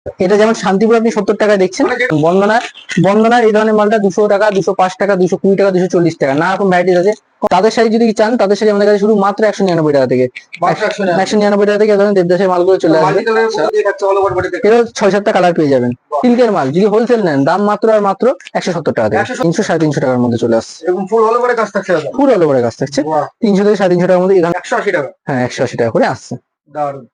এটা যেমন শান্তিপুর আপনি 70 টাকা দেখছেন, বন্দনার এই ধরনের মালটা 200 টাকা, 205 টাকা, 220 টাকা, 240 টাকা, নানা রকম ভ্যারাইটিস আছে। তাদের শাড়ি যদি চান, তাদের শাড়ি আমাদের কাছে শুরু মাত্র 199 টাকা থেকে, 199 টাকা থেকে এই ধরনের দেবদাসের মালগুলো চলে আসবে। এর 6-7টা কালার পেয়ে যাবেন। সিল্কের মাল যদি হোলসেল নেন, দাম মাত্র আর মাত্র 170 টাকা থেকে 300-350 টাকার মধ্যে চলে আসছে। ফুল অল ওভারে কাজ থাকছে, ফুল অল ওভারে কাজ থাকছে 300 থেকে 350 টাকার মধ্যে। 180 টাকা, হ্যাঁ 180 টাকা করে আসছে। দারুন।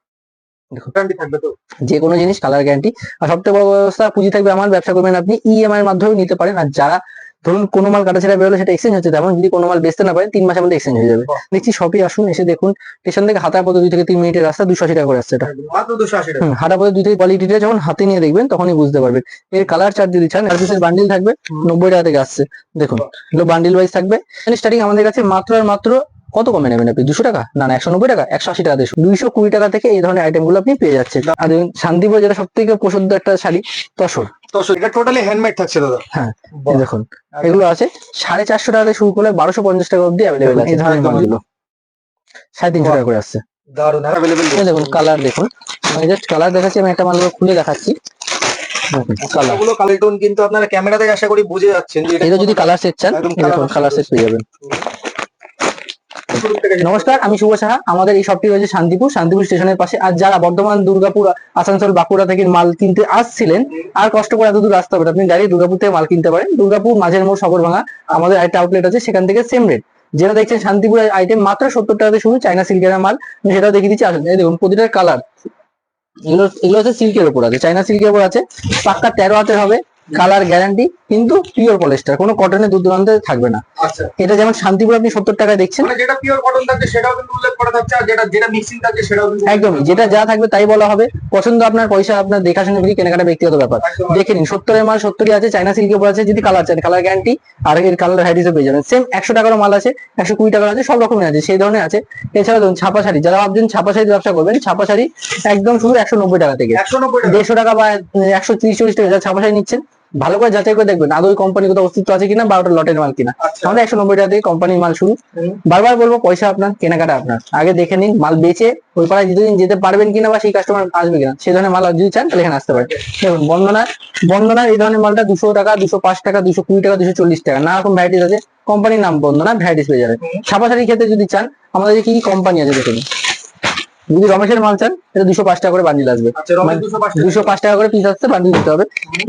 যে কোনো জিনিস কালার গ্যারান্টি। আর সবথেকে বড় ব্যবস্থা, পুঁজি থাকবে আমার, ব্যবসা করবেন আপনি, ইএমআই এর মাধ্যমে নিতে পারেন। আর যারা ধরুন কোনো মাল কাটা ছেড়া বেরোলে সেটা এক্সচেঞ্জ হচ্ছে, তেমন যদি কোনো মাল বেচতে না পারেন 3 মাসের মধ্যে এক্সচেঞ্জ হয়ে যাবে। দেখছি শপে আসুন, এসে দেখুন। স্টেশন থেকে হাঁটা পথে 2 থেকে 3 মিনিটের রাস্তা, 280 টাকা করে আসছে এটা, মাত্র 280 টাকা। হাঁটা পথে 2 থেকে, কোয়ালিটিটা যখন হাতে নিয়ে দেখবেন তখনই বুঝতে পারবেন। এর কালার চার্ট যদি চান, পিসের বান্ডিল থাকবে 90 টাকা থেকে আসছে। দেখুন এগুলো বান্ডিল ওয়াইজ থাকবে। স্টার্টিং আমাদের কাছে মাত্র আর মাত্র কত কমে নেবেন আপনি? 200 টাকা না, 190 টাকা, 180 টাকা, 220 টাকা থেকে এই ধরনের আইটেম গুলো আপনি পেয়ে যাচ্ছেন। আর শান্তিপুর যেটা সব থেকে প্রসিদ্ধ একটা শাড়ি, তসর, এটা টোটালি হ্যান্ডমেড থাকছে দাদা। হ্যাঁ দেখুন এগুলো আছে 450 টাকা থেকে শুরু করে 1250 টাকা অব্দি অ্যাভেলেবেল আছে। এই ধরনের মালগুলো 350 টাকা করে আসছে। দারুন অ্যাভেলেবল। দেখুন কালার দেখুন, আমি জাস্ট কালার দেখাচ্ছি, আমি একটা মালগুলো খুলে দেখাচ্ছি। কালারগুলো কালার টোন কিন্তু আপনারা ক্যামেরা থেকে আশা করি বুঝে যাচ্ছেন যে এটা যদি কালার সেট চান, দেখুন কালার সেট পেয়ে যাবেন। নমস্কার, আমি শুভ সাহা। আমাদের এই শপটি রয়েছে শান্তিপুর স্টেশনের পাশে। আর যারা বর্ধমান, দুর্গাপুর, আসানসোল, বাঁকুড়া থেকে মাল কিনতে আসছিলেন, আর কষ্ট করে এত দূর আসতে হবে, আপনি ডাইরেক্ট দুর্গাপুর থেকে মাল কিনতে পারেন। দুর্গাপুর মাঝের মোড় সগরভাঙা আমাদের একটা আউটলেট আছে, সেখান থেকে সেম রেট যেটা দেখছেন শান্তিপুরের আইটেম মাত্র 70 টাকা থেকে শুরু, চাইনা সিল্কের মাল। আমি সেটা দেখিয়ে দিচ্ছি, আসুন। এই দেখুন প্রতিটার কালার, এগুলো হচ্ছে সিল্কের উপর আছে, চাইনা সিল্কের উপর আছে, পাক্কা 13 হাতের হবে, কালার গ্যারান্টি, কিন্তু পিওর পলিস্টার, কোনো কটনের দূর দূরান্তে থাকবে না। আচ্ছা, এটা যেমন শান্তিপুর আপনি 70 টাকায় দেখছেন, মানে যেটা পিওর কটন থাকছে সেটাও কিন্তু উল্লেখ করা থাকছে, আর যেটা মিক্সিং থাকছে সেটাও কিন্তু একদমই, যেটা যা থাকবে তাই বলা হবে। পছন্দ আপনার, পয়সা আপনার, দেখাশোনা করি, কেনাকাটা ব্যক্তিগত ব্যাপার। দেখে নিন, 70 মাল 70 আছে, চাইনা সিল্কের উপর আছে। যদি কালার চান, কালার গ্যারান্টি, আর এর কালার ভ্যারাইটিসও পেয়ে যাবেন। সেম 100 টাকারও মাল আছে, 120 টাকার আছে, সব রকমের আছে, সেই ধরনের আছে। এছাড়া ধরুন ছাপা শাড়ি, যারা ভাবছেন ছাপা শাড়ি ব্যবসা করবেন, ছাপা শাড়ি একদম শুধু 190 টাকা থেকে, 150 টাকা বা 130-40 টাকা যারা ছাপা শাড়ি নিচ্ছেন, ভালো করে যাচাই করে দেখবেন আদৌ কোম্পানি কোথাও অস্তিত্ব আছে কিনা, বা ওটা লটের মাল কিনা। আমাদের 190 টাকা থেকে কোম্পানির মাল শুরু। বারবার বলবো, পয়সা আপনার, কেনাকাটা আপনার, আগে দেখে নিন মাল বেচে ওই পাড়ায় যেদিন যেতে পারবেন কিনা, বা সেই কাস্টমার আসবে কিনা, সেই ধরনের মাল যদি চান তাহলে এখানে আসতে পারেন। দেখুন বন্দনার এই ধরনের মালটা 200 টাকা, 205 টাকা, 220 টাকা, 240 টাকা, নানা রকম ভ্যারাইটিস আছে। কোম্পানির নাম বন্দনা, ভ্যারাইটিস পেয়ে যাবেন। ছাপা শাড়ির ক্ষেত্রে যদি চান, আমাদের কি কি কোম্পানি আছে দেখুন। যদি রমেশের মাল চান, এটা 205 টাকা করে বান্ডিল আসবে, 205 টাকা করে পিস আসছে, বান্ডিল দিতে হবে।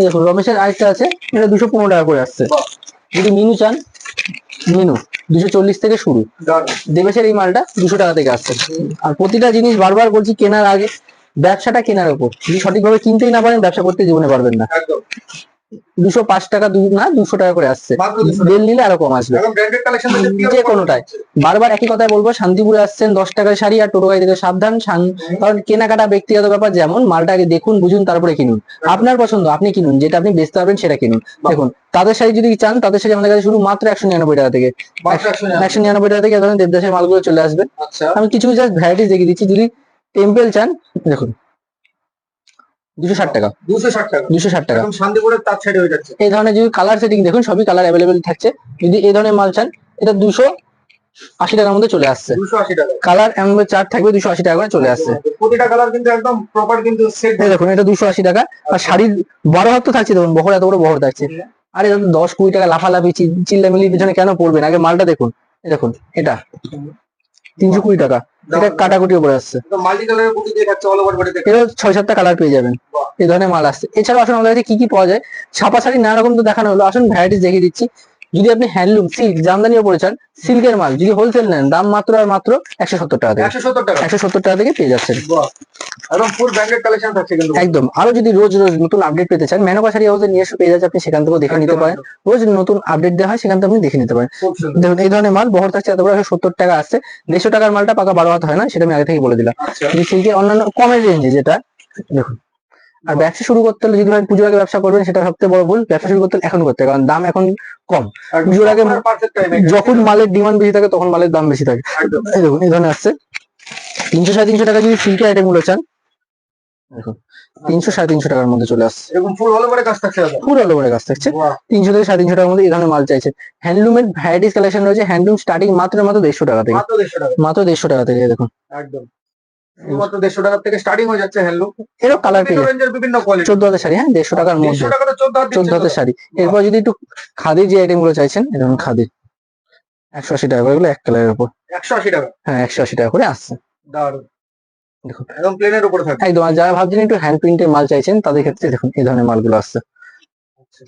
দেখুন রমেশের আরেকটা আছে, এটা 215 টাকা করে আসছে। যদি মিনু চান, মিনু 240 থেকে শুরু। দেবেশের এই মালটা 200 টাকা থেকে আসছে। আর প্রতিটা জিনিস বারবার বলছি, কেনার আগে, ব্যবসাটা কেনার উপর, যদি সঠিকভাবে কিনতেই না পারেন, ব্যবসা করতে জীবনে পারবেন না। 205 টাকা, 200 টাকা করে আসছে, বেল নিলে আরো কম আসবে যে কোনোটাই। বারবার একই কথাই বলবো, শান্তিপুরে আসছেন 10 টাকার শাড়ি আর টোটো গাড়ি থেকে সাবধান। কারণ কেনাকাটা ব্যক্তিগত ব্যাপার, যেমন মালটা আগে দেখুন, বুঝুন, তারপরে কিনুন। আপনার পছন্দ আপনি কিনুন, যেটা আপনি বেচতে পারবেন সেটা কিনুন। দেখুন তাদের শাড়ি যদি চান, তাদের শাড়ি আমাদের কাছে শুরু মাত্র 199 টাকা থেকে, 199 টাকা থেকে ধরেন দেবদাসের মালগুলো চলে আসবে। আমি কিছু জাস্ট ভ্যারাইটিস দেখিয়ে দিচ্ছি। যদি টেম্পল চান, দেখুন 260 টাকা, 260 টাকা। শান্তিপুরের তার সাইডে হয়ে যাচ্ছে। এই ধরনের যদি কালার সেটিং দেখুন, সবই কালার অ্যাভেলেবেল থাকছে। যদি এই ধরনের মাল চান, এটা 280 টাকার মধ্যে চলে আসছে। 280 টাকা কালার এমন চার্ট থাকবে, 280 টাকা করে চলে আসছে। প্রতিটা কালার কিন্তু একদম প্রপার কিন্তু সেট। দেখুন এটা 280 টাকা। আর শাড়ির 12 হাত তো থাকছে, দেখুন বহর, এত বড় বহর থাকছে। আর এটা 10-20 টাকা লাফালাফি চিল্লামিলির পিছনে কেন পড়বেন? আগে মালটা দেখুন। দেখুন এটা 320 টাকা, এটা কাটাকুটি উপরে আসছে। এটা 6-7টা কালার পেয়ে যাবেন, এই ধরনের মাল আসছে। এছাড়াও আসুন আমাদের কাছে কি কি পাওয়া যায়। ছাপা শাড়ি নানা রকম তো দেখানো হলো, আসুন ভ্যারাইটিস দেখিয়ে দিচ্ছি। যদি আপনি হ্যান্ডলুম, সিল্ক, জামদানি উপরে চান, সিল্কের মাল যদি হোলসেল নেন, দাম মাত্র আর মাত্র 170 টাকা থেকে, 170 টাকা থেকে পেয়ে যাচ্ছেন। একদম। আরো যদি রোজ রোজ নতুন আপডেট পেতে চান, মেনকা শাড়ি হাউসে নিয়ে এসে পেয়ে যাচ্ছে, আপনি সেখান থেকেও দেখে নিতে পারেন। রোজ নতুন আপডেট দেওয়া হয়, সেখান থেকে আপনি দেখে নিতে পারেন। দেখুন এই ধরনের মাল বহর থাকছে, এত বড় 170 টাকা আসছে। 150 টাকার মালটা পাকা 12 হাত হয় না, সেটা আমি আগে থেকে বলে দিলাম। যদি সিল্কের অন্যান্য কমের রেঞ্জে যেটা, দেখুন। আর ব্যবসা শুরু করতে হলে, যদি ভাই পুজোর আগে ব্যবসা করবেন, সেটা সবথেকে বড় ভুল। ব্যবসা শুরু করতে হলে এখন করতে হবে, কারণ দাম এখন কম। পুজোর আগে যখন মালের ডিমান্ড বেশি থাকে, তখন মালের দাম বেশি থাকে। এই দেখুন এই ধরনের আসছে 300-350 টাকা। যদি সিল্কের আইটেম গুলো চান, দেখুন 300-350 টাকার মধ্যে চলে আসছে। ফুল অল ওভারে কাজ থাকছে, ফুল অল ওভারে কাজ থাকছে। 300 থেকে 350 টাকার মধ্যে এই ধরনের মাল চাইছে। হ্যান্ডলুমের ভ্যারাইটিস কালেকশন রয়েছে। হ্যান্ডলুম স্টার্টিং মাত্র 150 টাকা থেকে, মাত্র 150 টাকা থেকে। দেখুন একদম মাত্র 150 টাকা থেকে স্টার্টিং হয়ে যাচ্ছে হ্যান্ডলুম। এরও কালার পেয়ে যাবেন। রেঞ্জের বিভিন্ন কোয়ালিটি। 14 হাতের শাড়ি, হ্যাঁ 150 টাকার মধ্যে 150 টাকা তো 14 হাতের শাড়ি। এরপর যদি একটু খাদির যে আইটেম গুলো চাইছেন, এরকম খাদির 180 টাকা করে, এগুলো এক কালারের উপর, 180 টাকা। হ্যাঁ 180 টাকা করে আসছে। দারুন, দেখুন একদম প্লেনের উপরে থাকবে। একদম। আর যারা ভাবছেন একটু হ্যান্ড প্রিন্টের মাল চাইছেন, তাদের ক্ষেত্রে দেখুন এই ধরনের মালগুলো আসছে।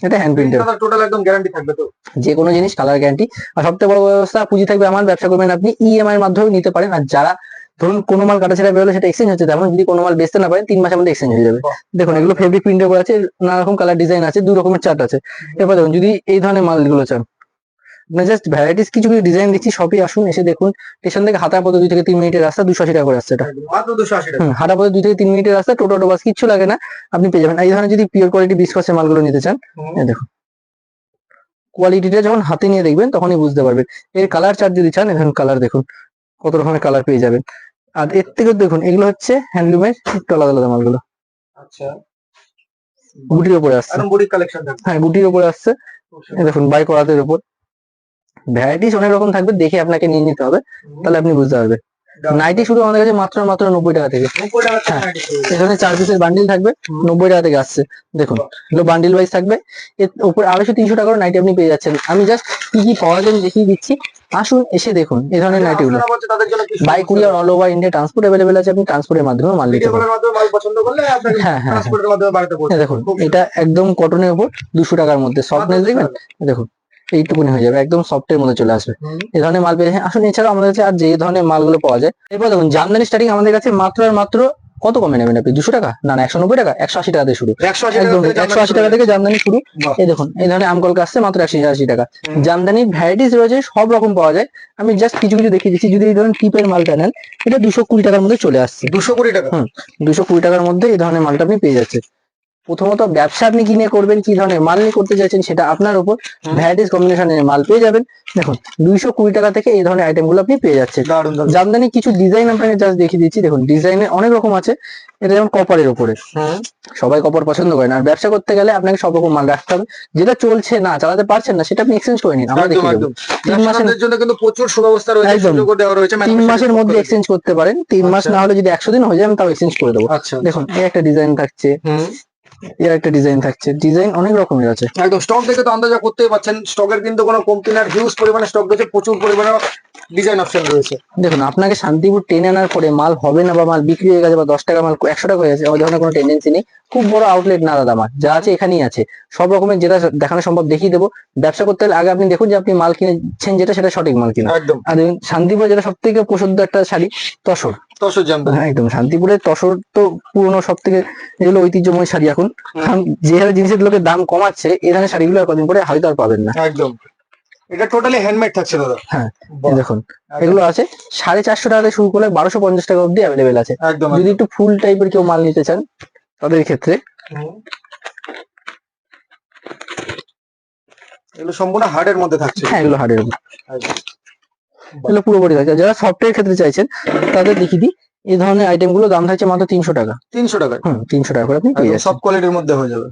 এটা হ্যান্ড প্রিন্টের, টোটাল একদম গ্যারান্টি থাকবে তো? যে কোনো জিনিস কালার গ্যারান্টি। আর সবথেকে বড় ব্যবস্থা, পুঁজি থাকবে আমার, ব্যবসা করবেন আপনি, ইএমআই এর মাধ্যমে নিতে পারেন। আর যারা ধরুন কোনো মাল কাটা ছেড়া বেরোলে সেটা এক্সচেঞ্জ হচ্ছে, তেমন যদি কোনো মাল বেচতে না পারেন 3 মাসের মধ্যে এক্সচেঞ্জ হয়ে যাবে। দেখুন এগুলো ফেব্রিক প্রিন্টের উপর আছে, নানা রকম কালার ডিজাইন আছে, 2 রকমের চার্ট আছে। এরপর দেখুন যদি এই ধরনের মালগুলো চান, মানে জাস্ট ভ্যারাইটিস কিছু কিছু ডিজাইন দিচ্ছি, শপে আসুন, এসে দেখুন। স্টেশন থেকে হাঁটা পথে 2 থেকে 3 মিনিটের রাস্তা, 280 টাকা করে আসছে এটা। মাত্র 280 টাকা। হাঁটা পথে 2 থেকে 3 মিনিটের রাস্তা, টোটো বাস কিচ্ছু লাগে না, আপনি পেয়ে যাবেন। এই ধরনের যদি পিওর কোয়ালিটি বিস্কসের মালগুলো নিতে চান, এই দেখুন কোয়ালিটিটা যখন হাতে নিয়ে দেখবেন তখনই বুঝতে পারবেন। এর কালার চার্ট যদি চান, এখন কালার দেখুন কত রকমের কালার পেয়ে যাবেন। আর এর থেকে দেখুন এগুলো হচ্ছে হ্যান্ডলুমের একটু আলাদা আলাদা মালগুলো, আচ্ছা, বুটির উপরে আসছে। একদম বুটিক কালেকশন থাকবে। হ্যাঁ বুটির উপরে আসছে, এই দেখুন বাই করাতের উপর। ভ্যারাইটিস অনেক রকম থাকবে, দেখে আপনাকে নিয়ে নিতে হবে, তাহলে আপনি বুঝতে পারবেন। নাইটি শুরু আমাদের কাছে মাত্র 90 টাকা থেকে। 90 টাকা থেকে হ্যাঁ, নাইটি শুরু। এখানে 4 পিসের বান্ডিল থাকবে, 90 টাকা থেকে আসছে। দেখুন এগুলো বান্ডিল ওয়াইজ থাকবে, এর উপর 250-300 টাকার নাইটি আপনি পেয়ে যাচ্ছেন। আমি জাস্ট কি কি পাওয়া যায় দেখিয়ে দিচ্ছি, আসুন এসে দেখুন এই ধরনের নাইটি গুলো। আপনারা বলছে তাদের জন্য কি by courier all over India transport available আছে, আপনি ট্রান্সপোর্টের মাধ্যমে মাল নিতে ভিডিও পারেন। কলের মাধ্যমে মাল পছন্দ করলে আপনাকে হ্যাঁ হ্যাঁ ট্রান্সপোর্টের মাধ্যমে বাড়িতে পৌঁছে হ্যাঁ, দেখুন এটা একদম কটনের উপর 200 টাকার মধ্যে, সফটনেস দেখবেন, দেখুন এইটুকুনি হয়ে যাবে, একদম সফটের মধ্যে চলে আসবে। এই ধরনের মাল পেয়ে আসুন। এছাড়াও আমাদের কাছে আর যে ধরনের মালগুলো পাওয়া যায়, এরপর দেখুন জামদানি স্টার্টিং আমাদের কাছে মাত্র আর মাত্র কত কমে নেবেন আপনি, 200 টাকা না, 190 টাকা, 180 টাকা থেকে শুরু। 180 একদম টাকা 180 টাকা থেকে জামদানি শুরু। বাহ। এই দেখুন এই ধরনের আমকলকা আসছে মাত্র 180 টাকা। জামদানির ভ্যারাইটিস রয়েছে, সব রকম পাওয়া যায়। আমি জাস্ট কিছু কিছু দেখিয়ে দিচ্ছি। যদি এই ধরনের টিপের মালটা নেন, এটা 220 টাকার মধ্যে চলে আসছে। 220 টাকা। 220 টাকার মধ্যে এই ধরনের মালটা আপনি পেয়ে যাচ্ছেন। প্রথমত ব্যবসা আপনি কিনে করবেন, কি ধরনের মাল নিয়ে করতে চাইছেন সেটা আপনার উপর, ভ্যারাইটিস কম্বিনেশনের মাল পেয়ে যাবেন। দেখুন 220 টাকা থেকে এই ধরনের আইটেম গুলো আপনি পেয়ে যাচ্ছেন। দারুন দারুন। জামদানি কিছু ডিজাইন আপনাকে জাস্ট দেখিয়ে দিচ্ছি। দেখুন ডিজাইনের অনেক রকম আছে, এটা যেমন কপারের উপরে, সবাই কপার পছন্দ করেন। আর ব্যবসা করতে গেলে আপনাকে সব রকম মাল রাখতে হবে, যেটা চলছে না, চালাতে পারছেন না, সেটা আপনি এক্সচেঞ্জ করে নিন, আমরা দেখিয়ে দেবো। 3 মাসের জন্য কিন্তু প্রচুর সুব্যবস্থা রয়েছে, একদম। সুযোগও দেওয়া রয়েছে। 3 মাসের মধ্যে এক্সচেঞ্জ করতে পারেন। 3 মাস না হলে যদি 100 দিন হয়ে যায়, আমি তাও এক্সচেঞ্জ করে দেবো। আচ্ছা, দেখুন এই একটা ডিজাইন থাকছে, এর একটা ডিজাইন থাকছে, ডিজাইন অনেক রকমের আছে। একদম স্টক দেখে তো আন্দাজা করতেই পারছেন, স্টকের কিন্তু কোনো কমতি না, হিউজ পরিমাণে স্টক রয়েছে, প্রচুর পরিমাণে ডিজাইন অপশন রয়েছে। দেখুন আপনাকে শান্তিপুর টেনে আনার পরে মাল হবে না, বা মাল বিক্রি হয়ে গেছে, বা 10 টাকা মাল 100 টাকা হয়ে গেছে, ওই ধরনের কোনো টেন্ডেন্সি নেই। খুব বড় আউটলেট না দাদা, আমার যা আছে এখানেই আছে। সব রকমের যেটা দেখানো সম্ভব দেখিয়ে দেবো। ব্যবসা করতে হলে আগে আপনি দেখুন যে আপনি মাল কিনেছেন যেটা, সেটা সঠিক মাল কিনা। একদম। আর দেখুন শান্তিপুরে যেটা সব থেকে প্রসিদ্ধ একটা শাড়ি, তসর। তসর জামদানি। হ্যাঁ, একদম শান্তিপুরের তসর তো পুরনো, সব থেকে এগুলো ঐতিহ্যময় শাড়ি। এখন যে হারে জিনিসের লোকের দাম কমাচ্ছে, এই ধরনের শাড়িগুলো আর কদিন পরে হয়তো আর পাবেন না। একদম, এটা টোটালি হ্যান্ডমেড থাকছে দাদা। হ্যাঁ এই দেখুন এগুলো আছে 450 টাকা থেকে শুরু করে 1250 টাকা অব্দি অ্যাভেলেবেল আছে। একদম। যদি একটু ফুল টাইপের কেউ মাল নিতে চান, তাদের ক্ষেত্রে এগুলো সম্পূর্ণ হার্ডের মধ্যে থাকছে। হ্যাঁ এগুলো হার্ডের, এগুলো পুরোপুরি থাকছে। যারা সফটওয়্যার ক্ষেত্রে চাইছেন, তাদের দেখিয়ে দিই। এই ধরনের আইটেম গুলো দাম থাকছে মাত্র 300 টাকা। 300 টাকা। 300 টাকা করে আপনি পেয়ে সব যাচ্ছেন। কোয়ালিটির মধ্যে হয়ে যাবে।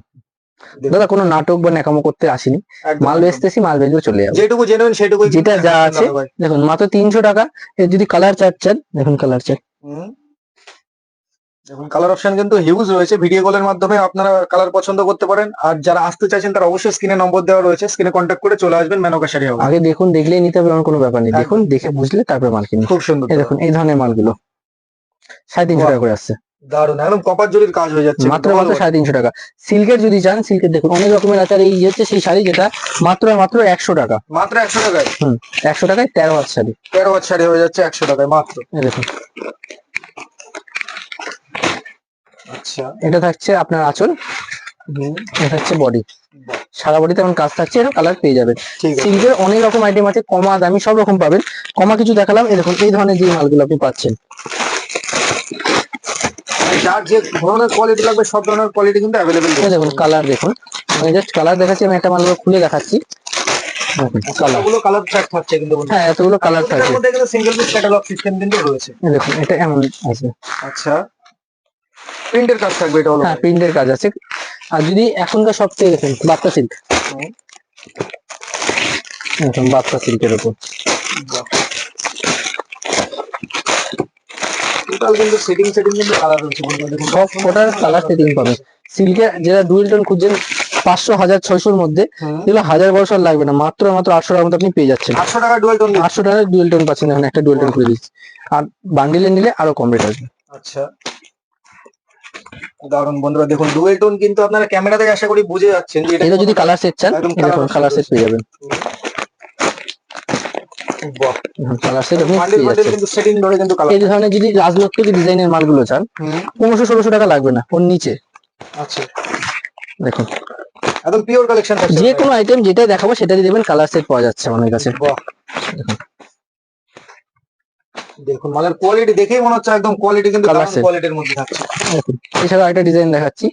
দাদা কোনো নাটক বা ন্যাকামো করতে আসিনি, মাল বেচতেছি, মাল বেচলে চলে যাবে। যেটুকু জেনুইন সেটুকুই, যেটা যা আছে দেখুন মাত্র 300 টাকা। এর যদি কালার চার্ট চান, দেখুন কালার চার্ট, দেখুন কালার অপশন কিন্তু হিউজ রয়েছে। ভিডিও কলের মাধ্যমে আপনারা কালার পছন্দ করতে পারেন। আর যারা আসতে চাইছেন তারা অবশ্যই স্ক্রিনে নম্বর দেওয়া রয়েছে, স্ক্রিনে কন্ট্যাক্ট করে চলে আসবেন মেনকা শাড়ি হাউস। আগে দেখুন, দেখলেই নিতে হবে এমন কোনো ব্যাপার নেই। দেখুন দেখে বুঝলে তারপরে মাল কিনুন। খুব সুন্দর। এই দেখুন এই ধরনের মালগুলো 350 টাকা করে আসছে। দারুন, একদম কপার জরির কাজ হয়ে যাচ্ছে মাত্র 350 টাকা। সিল্কের যদি চান, সিল্কের দেখুন অনেক রকমের আছে। আর এই হচ্ছে সেই শাড়ি যেটা মাত্র 100 টাকা। মাত্র 100 টাকায়। 100 টাকায় 13 হাত শাড়ি। 13 হাত শাড়ি হয়ে যাচ্ছে 100 টাকায় মাত্র। এই দেখুন আচ্ছা, এটা থাকছে আপনার আঁচল, এটা হচ্ছে বডি, সারা বডিতে এমন কাজ থাকছে, এর কালার পেয়ে যাবেন। ঠিক আছে। সিল্কের অনেক রকম আইটেম আছে, কমা দামি সব রকম পাবেন। কমা কিছু দেখালাম, এই দেখুন এই ধরনের যে মালগুলো আপনি পাচ্ছেন। যার যে ধরনের কোয়ালিটি লাগবে সব ধরনের কোয়ালিটি কিন্তু অ্যাভেলেবেল এই দেখুন কালার দেখুন, আমি জাস্ট কালার দেখাচ্ছি। আমি একটা মালগুলো খুলে দেখাচ্ছি। কালারগুলো কালার চার্ট থাকছে কিন্তু। হ্যাঁ এতগুলো কালার এর থাকবে। মধ্যে কিন্তু সিঙ্গেল পিস ক্যাটালগ সিস্টেম কিন্তু রয়েছে। এই দেখুন এটা এমন আছে। আচ্ছা, প্রিন্টের কাজ থাকবে এটা হলো। হ্যাঁ প্রিন্টের কাজ আছে। আর যদি এখনকার সবচেয়ে দেখুন বাচ্চা সিল্ক, দেখুন বাচ্চা সিল্কের উপর টোটাল কিন্তু সেটিং কিন্তু কালার রয়েছে বন্ধুরা, দেখুন সব কটার কালার সেটিং পাবেন। সিল্কের যেটা ডুয়েল টোন খুঁজছেন 500, 1000, 600 মধ্যে, এগুলো 1000 লাগবে না, মাত্র 800 টাকার মধ্যে আপনি পেয়ে যাচ্ছেন। 800 টাকা ডুয়াল টোন। 800 টাকার ডুয়েল টোন পাচ্ছেন, এখন একটা ডুয়েল টোন করে দিচ্ছি। আর বান্ডিলে নিলে আরো কম রেট আসবে। আচ্ছা, দারুন বন্ধুরা, দেখুন ডুয়েল টোন কিন্তু আপনারা ক্যামেরা থেকে আশা করি বুঝে যাচ্ছেন যে এটা যদি কালার সেট চান, একদম দেখুন কালার সেট পেয়ে যাবেন। বাহ, কালার সেট আপনি বান্ডেল পেয়ে বান্ডেল যাচ্ছেন। কিন্তু সেটিং ধরে কিন্তু কালার। এই ধরনের যদি রাজলক্ষ্মী ডিজাইনের মালগুলো চান, 1500-1600 টাকা লাগবে না, ওর নিচে আচ্ছা, দেখুন একদম পিওর কালেকশন থাকছে। যে কোনো আইটেম যেটাই দেখাবো সেটাই দেখবেন কালার সেট পাওয়া যাচ্ছে আমাদের কাছে। বাহ, দেখুন মালের কোয়ালিটি দেখেই মনে হচ্ছে একদম কোয়ালিটি কিন্তু Colour দারুণ set। কোয়ালিটির মধ্যে থাকছে। দেখুন এছাড়াও একটা ডিজাইন দেখাচ্ছি,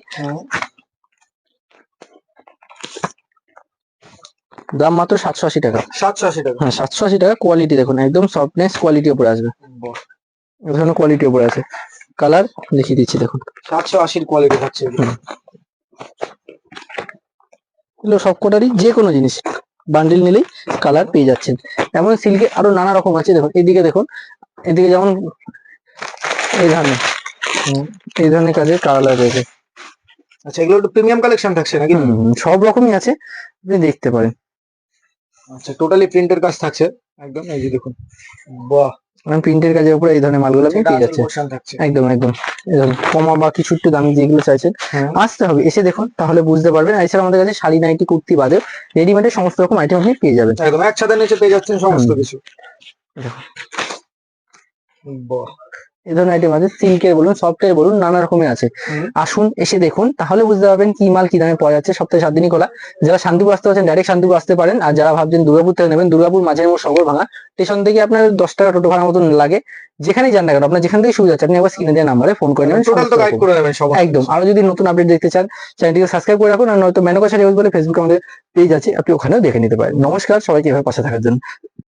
দাম মাত্র 780 টাকা। 780 টাকা। হ্যাঁ 780 টাকা। কোয়ালিটি দেখুন একদম সফটনেস কোয়ালিটির উপরে আসবে, বাহ, এই ধরনের কোয়ালিটির উপরে আছে। কালার দেখিয়ে দিচ্ছি দেখুন, 780 কোয়ালিটি থাকছে এগুলো। এগুলো সবকটারই যে কোনো জিনিস বান্ডিল নিলেই কালার পেয়ে যাচ্ছেন। এমন সিল্কে আরো নানা রকম আছে, দেখুন এদিকে দেখুন, এদিকে যেমন এই ধরনের কাজের কালার রয়েছে। আচ্ছা, এগুলো একটু প্রিমিয়াম কালেকশন থাকছে নাকি? সব রকমই আছে, আপনি দেখতে পারেন। আচ্ছা, টোটালি প্রিন্টের কাজ থাকছে একদম, এই যে দেখুন। বাহ, প্রিন্টের কাজের উপরে এই ধরনের মালগুলো আপনি এটা পেয়ে আসল যাচ্ছেন। পোর্শন থাকছে। একদম একদম এই ধরুন কমা বা কিছু একটু দামি যেগুলো চাইছেন, হ্যাঁ, আসতে হবে, এসে দেখুন তাহলে বুঝতে পারবেন। আর এছাড়া আমাদের কাছে শাড়ি, নাইটি, কুর্তি বাদে রেডিমেডের সমস্ত রকম আইটেম আপনি পেয়ে যাবেন। একদম এক ছাদের নিচে পেয়ে যাচ্ছেন সমস্ত কিছু। দেখুন বাহ, এই ধরনের আইটেম আছে, সিল্কের বলুন, সফটের বলুন, নানা রকমের আছে। আসুন এসে দেখুন তাহলে বুঝতে পারবেন কি মাল কি দামে পাওয়া যাচ্ছে। সপ্তাহে 7 দিনই খোলা। যারা শান্তিপুর আসতে পারছেন ডাইরেক্ট শান্তিপুর আসতে পারেন, আর যারা ভাবছেন দুর্গাপুর থেকে নেবেন, দুর্গাপুর মাঝের মোড় সগর ভাঙা স্টেশন থেকে আপনার 10 টাকা টোটো ভাড়া মতন লাগে। যেখানেই যান না কেন, আপনার যেখান থেকে সুবিধা হচ্ছে আপনি একবার স্ক্রিনে দেওয়া নাম্বারে ফোন করে নেবেন। টোটাল তো গাইড করে দেবেন সবাই। একদম। আরো যদি নতুন আপডেট দেখতে চান, চ্যানেলটিকে সাবস্ক্রাইব করে রাখুন, আর নয়তো মেনকা শাড়ি হাউস বলে ফেসবুকে আমাদের পেজ আছে, আপনি ওখানেও দেখে নিতে পারেন। নমস্কার সবাইকে এভাবে পাশে থাকার জন্য।